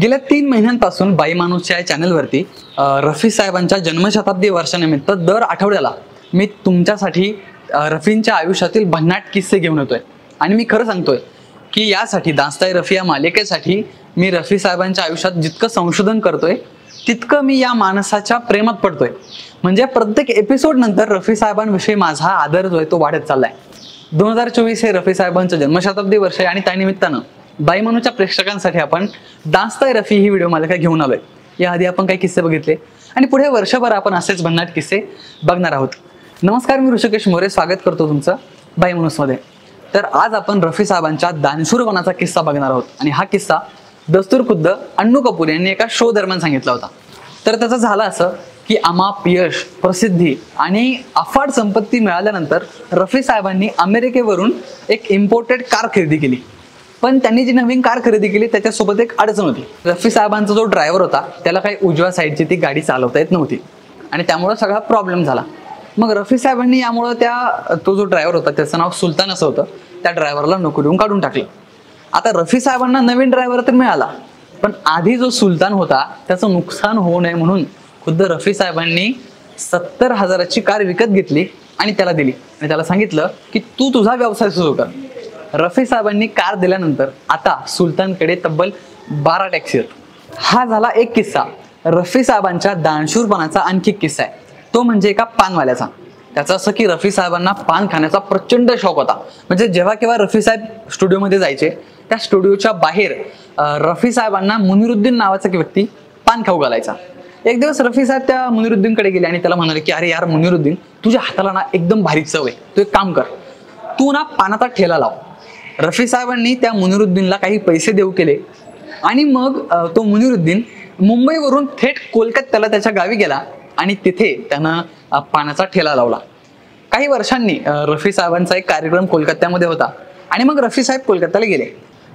गेल्या 3 महिन्यांपासून बाई माणूसच्या चॅनलवरती रफी साहेबांच्या जन्मशताब्दी वर्षानिमित्त दर आठवड्याला मी तुमच्यासाठी रफींच्या आयुष्यातील भन्नाट किस्से घेऊन येतोय। आणि मी खरं सांगतोय की यासाठी दास्ताए रफी या मालिकेसाठी मी रफी साहेबांच्या आयुष्यात जितकं संशोधन करतोय तितकं मी या माणसाच्या प्रेमात पडतोय। म्हणजे प्रत्येक एपिसोड नंतर रफी साहेबांविषयी माझा आदर जो आहे तो वाढत चाललाय। 2024 हे रफी साहेबांचं जन्मशताब्दी वर्ष आहे आणि त्यानिमित्तानं बाई माणूसच्या प्रेक्षकांसाठी आपण दास्ताए रफी ही व्हिडिओ मालिका घेऊन आलोय। याआधी आपण काही किस्से बघितले आणि पुढे वर्षभर आपण असेच भन्नाट किस्से बघणार आहोत। नमस्कार, मी ऋषिकेश मोरे स्वागत करतो तुमचं बाई माणूसमध्ये। तर आज आपण रफी साहेबांच्या दानशूरपणाचा किस्सा बघणार आहोत आणि हा किस्सा दस्तूरखुद्द अन्नू कपूर यांनी एका शो दरम्यान सांगितला होता। तर त्याचं झालं असं की अमाप यश, प्रसिद्धी आणि अफाट संपत्ती मिळाल्यानंतर रफी साहेबांनी अमेरिकेवरून एक इम्पोर्टेड कार खरेदी केली। पण त्यांनी जी नवीन कार खरेदी केली त्याच्यासोबत एक अडचण होती। रफी साहेबांचा जो ड्रायव्हर होता त्याला काही उजव्या साईडची ती गाडी चालवता येत नव्हती आणि त्यामुळे सगळा प्रॉब्लेम झाला। मग रफी साहेबांनी यामुळे तो जो ड्रायव्हर होता त्याचं नाव सुलतान असं होतं, त्या ड्रायव्हरला नोकरीवरून काढून टाकलं। आता रफी साहेबांना नवीन ड्रायव्हर तर मिळाला, पण आधी जो सुलतान होता त्याचं नुकसान होऊ नये म्हणून खुद्द रफी साहेबांनी 70,000ची कार विकत घेतली आणि त्याला दिली आणि त्याला सांगितलं की तू तुझा व्यवसाय सुरू कर। रफी साहेबांनी कार दिल्यानंतर आता सुलतानकडे तब्बल 12 टॅक्सी आहेत। हा झाला एक किस्सा। रफी साहेबांच्या दानशूरपणाचा आणखी किस्सा आहे, तो म्हणजे एका पानवाल्याचा। त्याचं असं की रफी साहेबांना पान खाण्याचा प्रचंड शौक होता। म्हणजे जेव्हा केव्हा रफी साहेब स्टुडिओमध्ये जायचे त्या स्टुडिओच्या बाहेर रफी साहेबांना मुनिरुद्दीन नावाचा व्यक्ती पान खाऊ घालायचा। एक दिवस रफी साहेब त्या मुनिरुद्दीनकडे गेले आणि त्याला म्हणाले की अरे यार मुनिरुद्दीन, तुझ्या हाताला ना एकदम भारी चव आहे, तू एक काम कर, तू ना पानाचा ठेला लाव। रफी साहेबांनी त्या मुनिरुद्दीनला काही पैसे देऊ केले आणि मग तो मुनिरुद्दीन मुंबईवरून थेट कोलकात्याला त्याच्या गावी गेला आणि तिथे त्यानं पानाचा ठेला लावला। काही वर्षांनी रफी साहेबांचा एक कार्यक्रम कोलकात्यामध्ये होता आणि मग रफी साहेब कोलकात्याला गेले।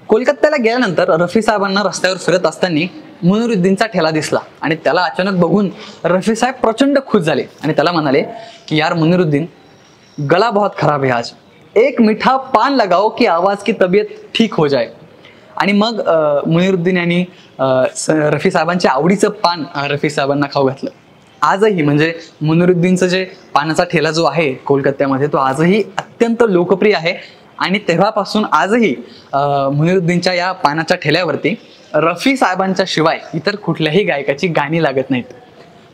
कोलकात्याला गेल्यानंतर रफी साहेबांना रस्त्यावर फिरत असताना मुनिरुद्दीनचा ठेला दिसला आणि त्याला अचानक बघून रफी साहेब प्रचंड खुश झाले आणि त्याला म्हणाले की यार मुनिरुद्दीन, गला बहुत खराब है आज, एक मीठा पान लगाओ कि आवाज की तबीयत ठीक हो जाए। आणि मग मुनिरुद्दीन यांनी रफी साहेबांच्या आवडीचं पान रफी साहेबांना खाऊ घातलं। आजही म्हणजे मुनिरुद्दीनचं जे पानाचा ठेला जो आहे कोलकात्यामध्ये तो आजही अत्यंत लोकप्रिय आहे आणि तेव्हापासून आजही मुनिरुद्दीनच्या या पानाच्या ठेल्यावरती रफी साहेबांच्या शिवाय इतर कुठल्याही गायकाची गाणी लागत नाहीत।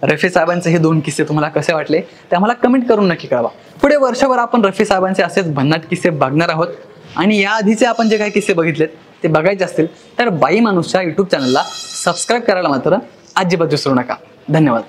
रफी साहेबांचे हे 2 किस्से तुम्हाला कसे वाटले ते आम्हाला कमेंट करून नक्की कळवा। पुढे वर्षभर आपण रफी साहेबांचे असेच भन्नाट किस्से बघणार आहोत आणि याआधीचे आपण जे काही किस्से बघितलेत ते बघायचे असतील तर बाई माणूसच्या YouTube चॅनलला सबस्क्राईब करायला मात्र अजिबात विसरू नका। धन्यवाद।